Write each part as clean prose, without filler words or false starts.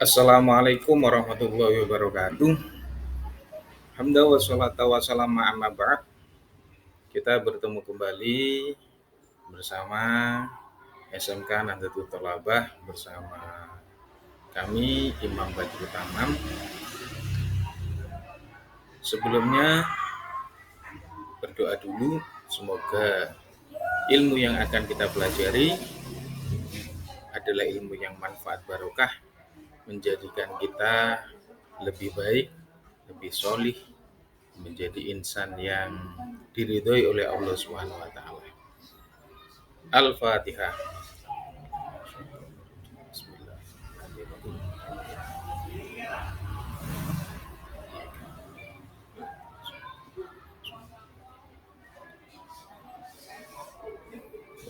Assalamualaikum warahmatullahi wabarakatuh. Hamdalillah wassalatu wassalamu amma ba'd. Kita bertemu kembali bersama SMK Nahdlatul Thalabah bersama kami Imam Badrul Tamam. Sebelumnya berdoa dulu semoga ilmu yang akan kita pelajari adalah ilmu yang manfaat barokah, menjadikan kita lebih baik, lebih solih, menjadi insan yang diridhoi oleh Allah Subhanahu wa taala. Al-Fatihah.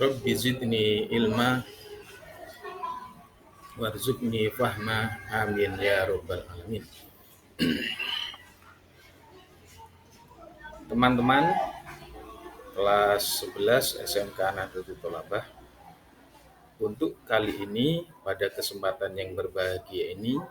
Rabbi zidni ilma warzuqni fahma. Amin ya rabbal alamin. Teman-teman kelas 11 SMK Nahdlatul Thalabah, untuk kali ini pada kesempatan yang berbahagia ini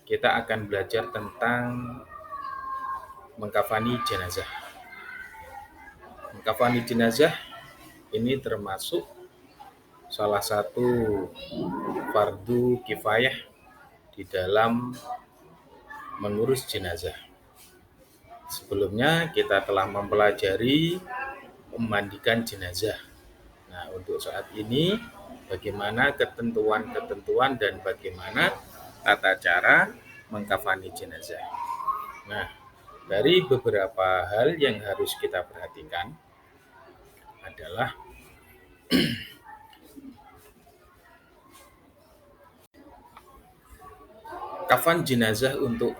kita akan belajar tentang mengkafani jenazah. Mengkafani jenazah ini termasuk salah satu fardu kifayah di dalam mengurus jenazah. Sebelumnya kita telah mempelajari memandikan jenazah. Nah, untuk saat ini bagaimana ketentuan-ketentuan dan bagaimana tata cara mengkafani jenazah. Nah, dari beberapa hal yang harus kita perhatikan adalah kafan jenazah untuk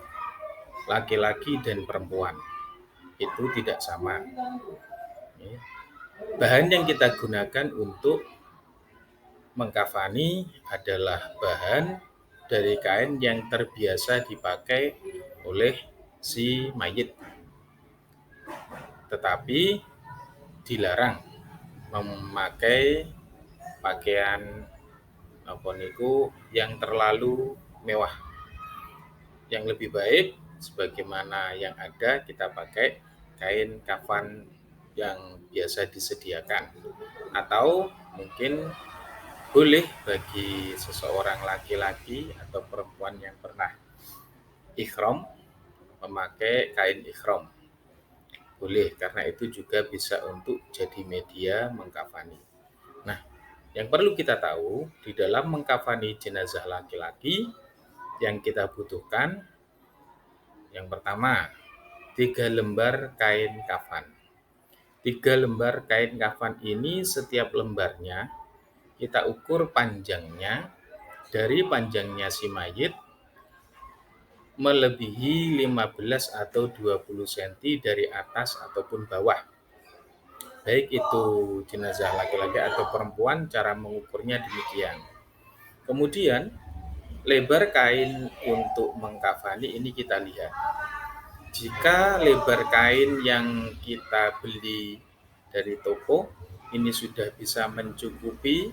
laki-laki dan perempuan itu tidak sama. Bahan yang kita gunakan untuk mengkafani adalah bahan dari kain yang terbiasa dipakai oleh si mayit. Tetapi dilarang memakai pakaian yang terlalu mewah. Yang lebih baik sebagaimana yang ada kita pakai kain kafan yang biasa disediakan, atau mungkin boleh bagi seseorang laki-laki atau perempuan yang pernah ikhram memakai kain ikhram. Boleh, karena itu juga bisa untuk jadi media mengkafani. Nah, yang perlu kita tahu di dalam mengkafani jenazah laki-laki yang kita butuhkan yang pertama 3 lembar kain kafan. 3 lembar kain kafan ini setiap lembarnya kita ukur panjangnya dari panjangnya si mayit melebihi 15 atau 20 cm dari atas ataupun bawah. Baik itu jenazah laki-laki atau perempuan, cara mengukurnya demikian. Kemudian lebar kain untuk mengkafani ini kita lihat. Jika lebar kain yang kita beli dari toko ini sudah bisa mencukupi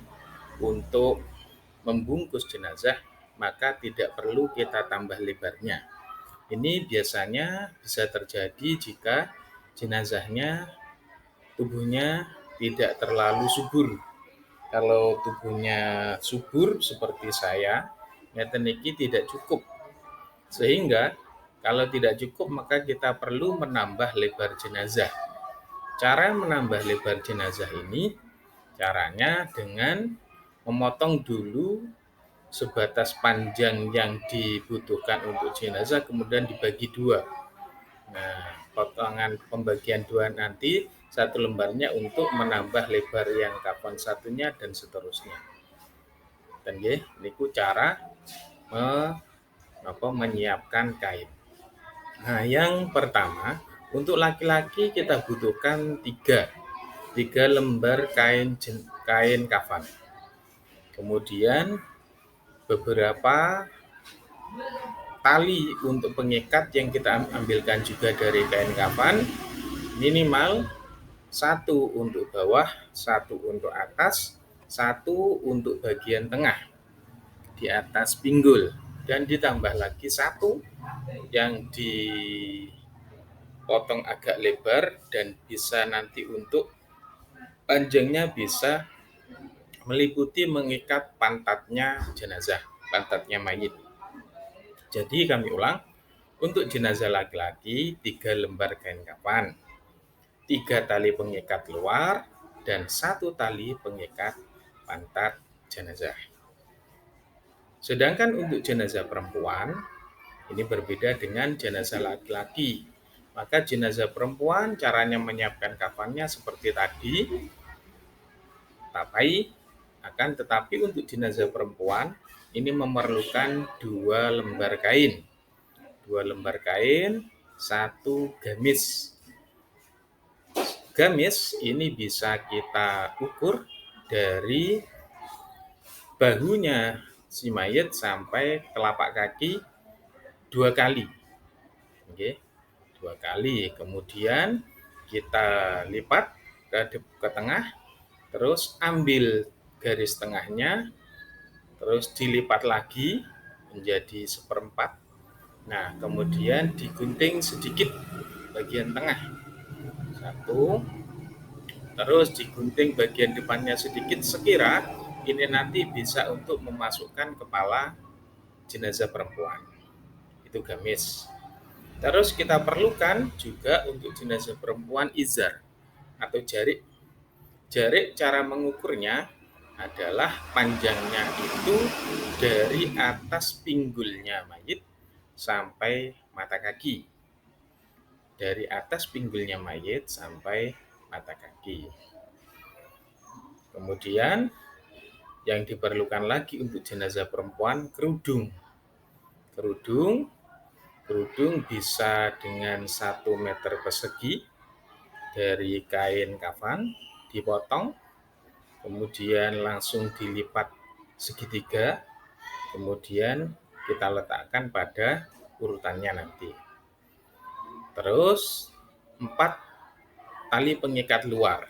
untuk membungkus jenazah, maka tidak perlu kita tambah lebarnya. Ini biasanya bisa terjadi jika jenazahnya tubuhnya tidak terlalu subur. Kalau tubuhnya subur seperti saya, ngeten niki tidak cukup. Sehingga kalau tidak cukup maka kita perlu menambah lebar jenazah. Cara menambah lebar jenazah ini caranya dengan memotong dulu sebatas panjang yang dibutuhkan untuk jenazah, kemudian dibagi 2. Nah, potongan pembagian 2 nanti 1 lembarnya untuk menambah lebar yang kafan satunya dan seterusnya. Dan niku cara menyiapkan kain. Nah, yang pertama untuk laki-laki kita butuhkan 3 lembar kain kafan. Kemudian beberapa tali untuk pengikat yang kita ambilkan juga dari kain kafan, minimal 1 untuk bawah, 1 untuk atas, 1 untuk bagian tengah di atas pinggul. dan ditambah lagi satu yang dipotong agak lebar dan bisa nanti untuk panjangnya bisa meliputi mengikat pantatnya jenazah, pantatnya mayit. Jadi kami ulang, untuk jenazah laki-laki 3 lembar kain kafan, 3 tali pengikat luar, dan 1 tali pengikat pantat jenazah. Sedangkan untuk jenazah perempuan, ini berbeda dengan jenazah laki-laki. Maka jenazah perempuan caranya menyiapkan kafannya seperti tadi, tapai, akan tetapi untuk jenazah perempuan ini memerlukan 2 lembar kain. 2 lembar kain, 1 gamis. Gamis ini bisa kita ukur dari bahunya si mayit sampai telapak kaki 2 kali. Oke, 2 kali. Kemudian kita lipat ke tengah, terus ambil garis tengahnya, terus dilipat lagi menjadi 1/4. Nah, kemudian digunting sedikit bagian tengah. 1, terus digunting bagian depannya sedikit sekira ini nanti bisa untuk memasukkan kepala jenazah perempuan. Itu gamis. Terus kita perlukan juga untuk jenazah perempuan izar atau jarik. Jarik cara mengukurnya adalah panjangnya itu dari atas pinggulnya mayit sampai mata kaki. Dari atas pinggulnya mayit sampai mata kaki. Kemudian yang diperlukan lagi untuk jenazah perempuan kerudung. Kerudung bisa dengan 1 meter persegi dari kain kafan, dipotong, kemudian langsung dilipat segitiga, kemudian kita letakkan pada urutannya nanti. Terus 4 tali pengikat luar.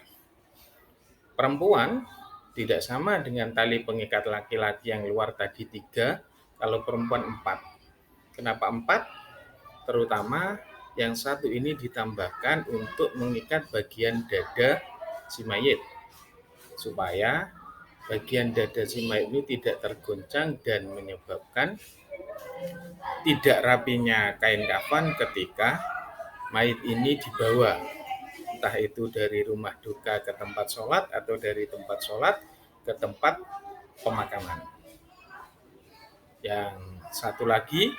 Perempuan tidak sama dengan tali pengikat laki-laki yang luar tadi 3, kalau perempuan 4. Kenapa 4? Terutama yang satu ini ditambahkan untuk mengikat bagian dada si mayit, supaya bagian dada si mayit ini tidak tergoncang dan menyebabkan tidak rapinya kain kafan ketika mayit ini dibawa, entah itu dari rumah duka ke tempat sholat atau dari tempat sholat ke tempat pemakaman. Yang satu lagi,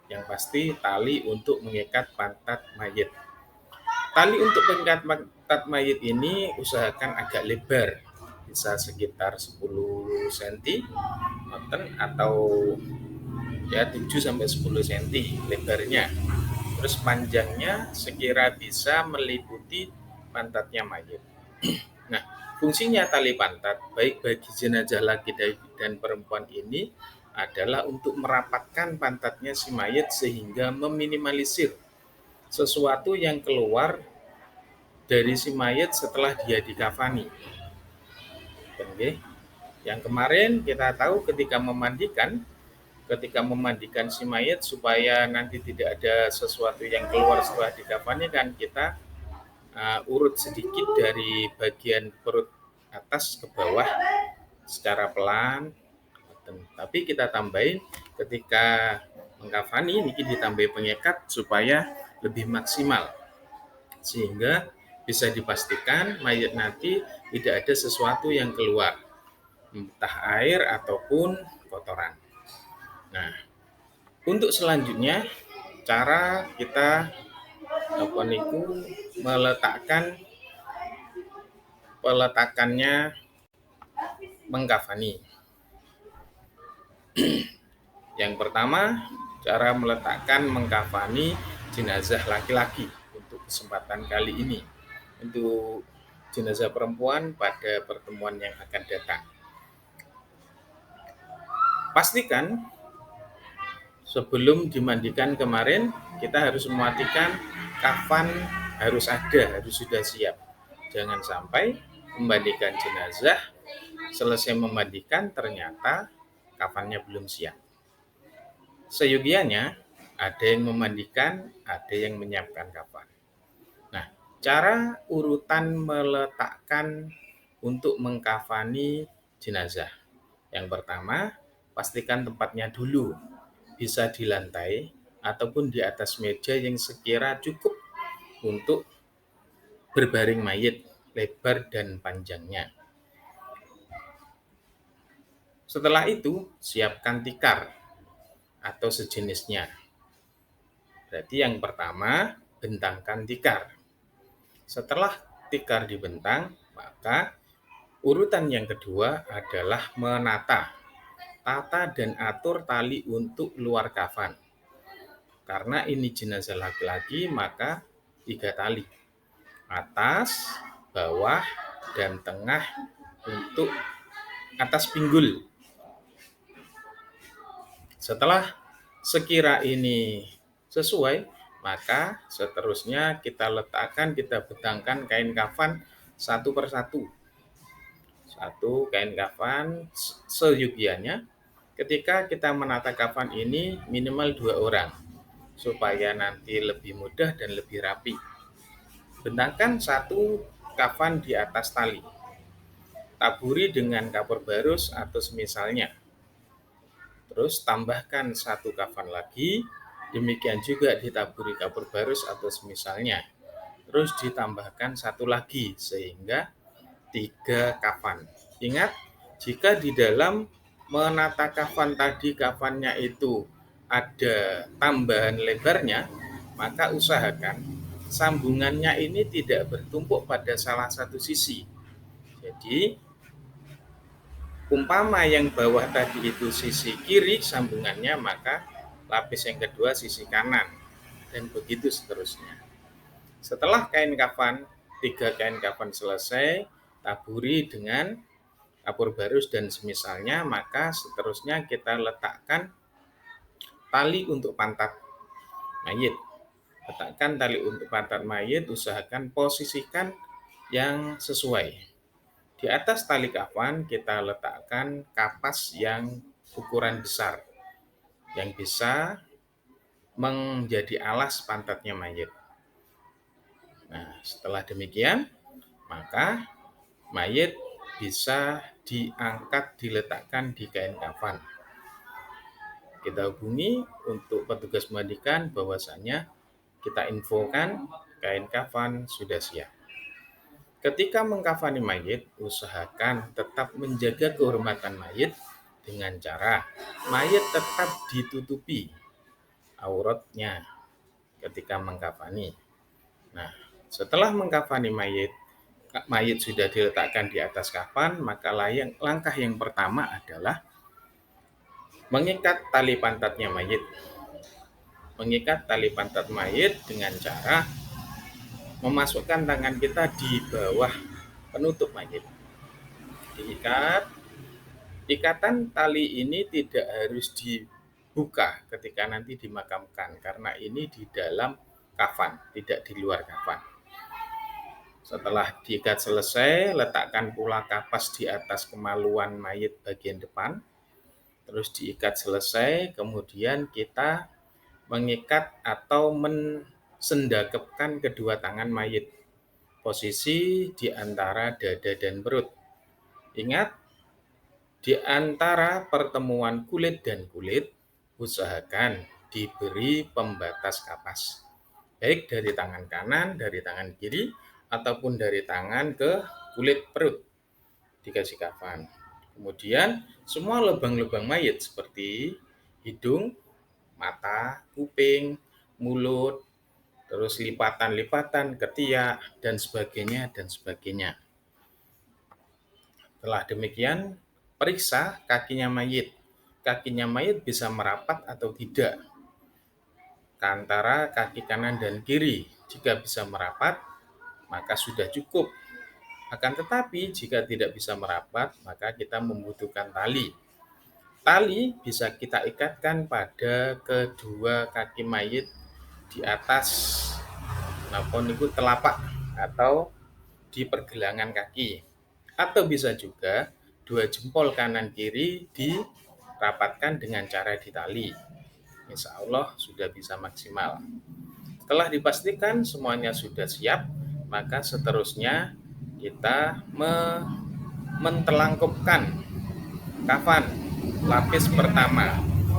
yang pasti tali untuk mengikat pantat mayit. Tali untuk mengikat pantat mayit ini usahakan agak lebar, bisa sekitar 10 cm atau ya 7-10 cm lebarnya. Terus panjangnya sekira bisa meliputi pantatnya mayit. Nah, fungsinya tali pantat baik bagi jenazah laki dan perempuan ini adalah untuk merapatkan pantatnya si mayit sehingga meminimalisir sesuatu yang keluar dari si mayit setelah dia dikafani. Oke. Yang kemarin kita tahu ketika memandikan si mayit supaya nanti tidak ada sesuatu yang keluar setelah dikafani, kan kita urut sedikit dari bagian perut atas ke bawah secara pelan. Tapi kita tambahin ketika mengkafani ini ditambah pengikat supaya lebih maksimal, sehingga bisa dipastikan mayat nanti tidak ada sesuatu yang keluar, entah air ataupun kotoran. Nah, untuk selanjutnya cara kita peletakannya mengkafani. Yang pertama, cara meletakkan mengkafani jenazah laki-laki untuk kesempatan kali ini. Untuk jenazah perempuan pada pertemuan yang akan datang. Pastikan sebelum dimandikan kemarin, kita harus memastikan kafan harus ada, harus sudah siap. Jangan sampai memandikan jenazah, selesai memandikan ternyata kafannya belum siap. Seyogianya ada yang memandikan, ada yang menyiapkan kafan. Nah, cara urutan meletakkan untuk mengkafani jenazah. Yang pertama, pastikan tempatnya dulu, bisa di lantai ataupun di atas meja yang sekira cukup untuk berbaring mayit, lebar dan panjangnya. Setelah itu, siapkan tikar atau sejenisnya. Berarti yang pertama, bentangkan tikar. Setelah tikar dibentang, maka urutan yang kedua adalah menata. Tata dan atur tali untuk luar kafan. Karena ini jenazah laki-laki, maka 3 tali. Atas, bawah, dan tengah untuk atas pinggul. Setelah sekira ini sesuai, maka seterusnya kita letakkan, kita bentangkan kain kafan satu persatu. Satu kain kafan seyogianya. Ketika kita menata kafan ini minimal 2 orang, supaya nanti lebih mudah dan lebih rapi. Bentangkan satu kafan di atas tali. Taburi dengan kapur barus atau semisalnya. Terus tambahkan satu kafan lagi, demikian juga ditaburi kapur barus atau semisalnya. Terus ditambahkan satu lagi, sehingga 3 kafan. Ingat, jika di dalam menata kafan tadi kafannya itu ada tambahan lebarnya, maka usahakan sambungannya ini tidak bertumpuk pada salah satu sisi. Jadi, umpama yang bawah tadi itu sisi kiri sambungannya, maka lapis yang kedua sisi kanan, dan begitu seterusnya. Setelah kain kafan, 3 kain kafan selesai, taburi dengan kapur barus dan semisalnya, maka seterusnya kita letakkan tali untuk pantat mayit. Letakkan tali untuk pantat mayit, usahakan posisikan yang sesuai. Di atas tali kafan kita letakkan kapas yang ukuran besar, yang bisa menjadi alas pantatnya mayit. Nah, setelah demikian, maka mayit bisa diangkat, diletakkan di kain kafan. Kita hubungi untuk petugas memandikan, bahwasanya kita infokan kain kafan sudah siap. Ketika mengkafani mayit, usahakan tetap menjaga kehormatan mayit dengan cara mayit tetap ditutupi auratnya ketika mengkafani. Nah, setelah mengkafani mayit, mayit sudah diletakkan di atas kafan, maka langkah yang pertama adalah mengikat tali pantatnya mayit. Mengikat tali pantat mayit dengan cara memasukkan tangan kita di bawah penutup mayit. Diikat. Ikatan tali ini tidak harus dibuka ketika nanti dimakamkan, karena ini di dalam kafan, tidak di luar kafan. Setelah diikat selesai, letakkan pula kapas di atas kemaluan mayit bagian depan. Terus diikat selesai, kemudian kita mengikat atau mensendakepkan kedua tangan mayit. Posisi di antara dada dan perut. Ingat, di antara pertemuan kulit dan kulit, usahakan diberi pembatas kapas. Baik dari tangan kanan, dari tangan kiri, ataupun dari tangan ke kulit perut. Dikasih kafan. Kemudian semua lubang-lubang mayit seperti hidung, mata, kuping, mulut, terus lipatan-lipatan, ketiak, dan sebagainya, dan sebagainya. Setelah demikian, periksa kakinya mayit. Kakinya mayit bisa merapat atau tidak ke antara kaki kanan dan kiri. Jika bisa merapat, maka sudah cukup. Akan tetapi, jika tidak bisa merapat, maka kita membutuhkan tali. Tali bisa kita ikatkan pada kedua kaki mayit di atas telapak atau di pergelangan kaki. Atau bisa juga 2 jempol kanan kiri dirapatkan dengan cara ditali. insya Allah sudah bisa maksimal. Setelah dipastikan semuanya sudah siap, maka seterusnya kita mentelangkupkan kafan lapis pertama.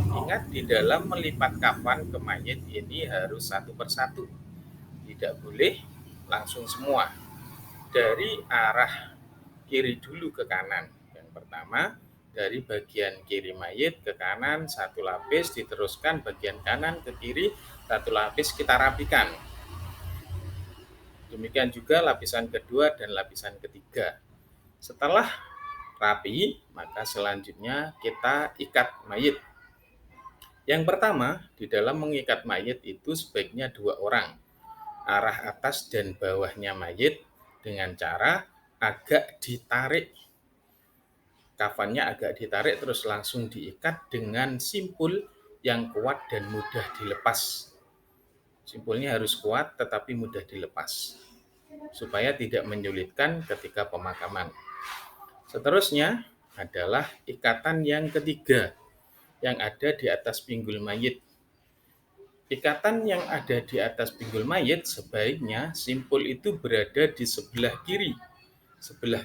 Ingat, di dalam melipat kafan ke mayit ini harus satu persatu, tidak boleh langsung semua. Dari arah kiri dulu ke kanan. Yang pertama, dari bagian kiri mayit ke kanan satu lapis, diteruskan bagian kanan ke kiri satu lapis, kita rapikan. Demikian juga lapisan kedua dan lapisan ketiga. Setelah rapi, maka selanjutnya kita ikat mayit. Yang pertama, di dalam mengikat mayit itu sebaiknya 2 orang. Arah atas dan bawahnya mayit dengan cara agak ditarik. Kafannya agak ditarik terus langsung diikat dengan simpul yang kuat dan mudah dilepas. Simpulnya harus kuat tetapi mudah dilepas, supaya tidak menyulitkan ketika pemakaman. Seterusnya adalah ikatan yang ketiga yang ada di atas pinggul mayit. Ikatan yang ada di atas pinggul mayit sebaiknya simpul itu berada di sebelah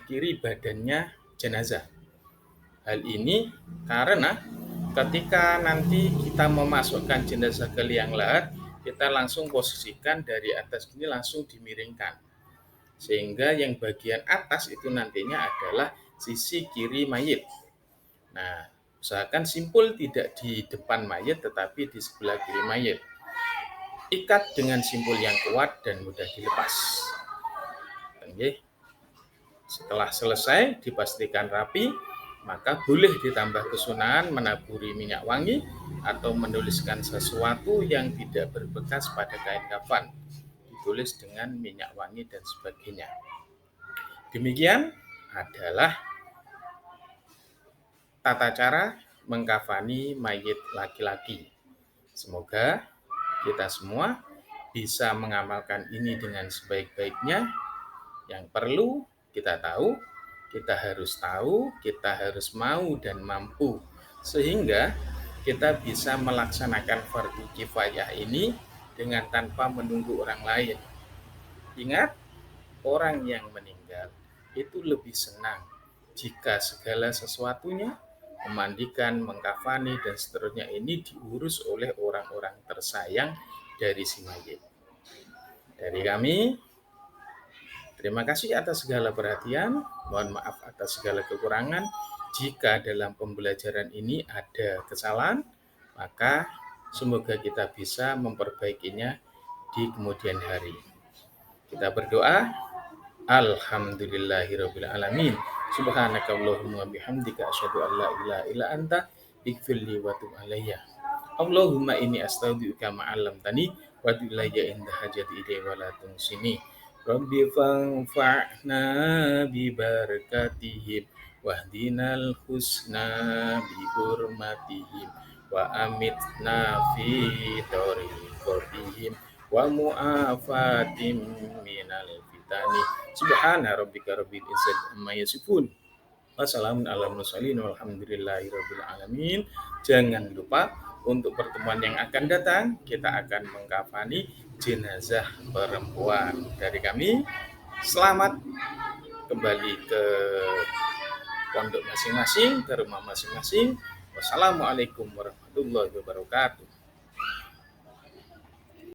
kiri badannya jenazah. Hal ini karena ketika nanti kita memasukkan jenazah ke liang lahat, kita langsung posisikan dari atas ini langsung dimiringkan. Sehingga yang bagian atas itu nantinya adalah sisi kiri mayit. Nah, usahakan simpul tidak di depan mayit tetapi di sebelah kiri mayit. Ikat dengan simpul yang kuat dan mudah dilepas. Setelah selesai dipastikan rapi, maka boleh ditambah kesunahan menaburi minyak wangi atau menuliskan sesuatu yang tidak berbekas pada kain kafan. Ditulis dengan minyak wangi dan sebagainya. Demikian adalah tata cara mengkafani mayit laki-laki. Semoga kita semua bisa mengamalkan ini dengan sebaik-baiknya. Yang perlu kita tahu, kita harus mau dan mampu. Sehingga kita bisa melaksanakan fardu kifayah ini dengan tanpa menunggu orang lain. Ingat, orang yang meninggal itu lebih senang jika segala sesuatunya, memandikan, mengkafani, dan seterusnya ini diurus oleh orang-orang tersayang dari si mayit. Dari kami, terima kasih atas segala perhatian, mohon maaf atas segala kekurangan. Jika dalam pembelajaran ini ada kesalahan, maka semoga kita bisa memperbaikinya di kemudian hari. Kita berdoa, alhamdulillahirabbil alamin. Subhanakallahumma bihamdika asyhadu an la ilaha illa anta ighfirli wa tub alayya. Allahumma inni astaghfiruka ma 'allamtani wa tub ilayya inda hajati ilaihi wa la tunsini. Rabbi fanfa'na bi barakatihim wahdinal husna bi hurmatihim wa amitna fi tariqatihim wa mu'afatim minal fitani. Subhana rabbika rabbil izzati amma yasifun. Wassalamun ala mursalin walhamdulillahi rabbil alamin. Jangan lupa untuk pertemuan yang akan datang kita akan mengkafani jenazah perempuan. Dari kami, selamat kembali ke pondok masing-masing, ke rumah masing-masing. Wassalamualaikum warahmatullahi wabarakatuh.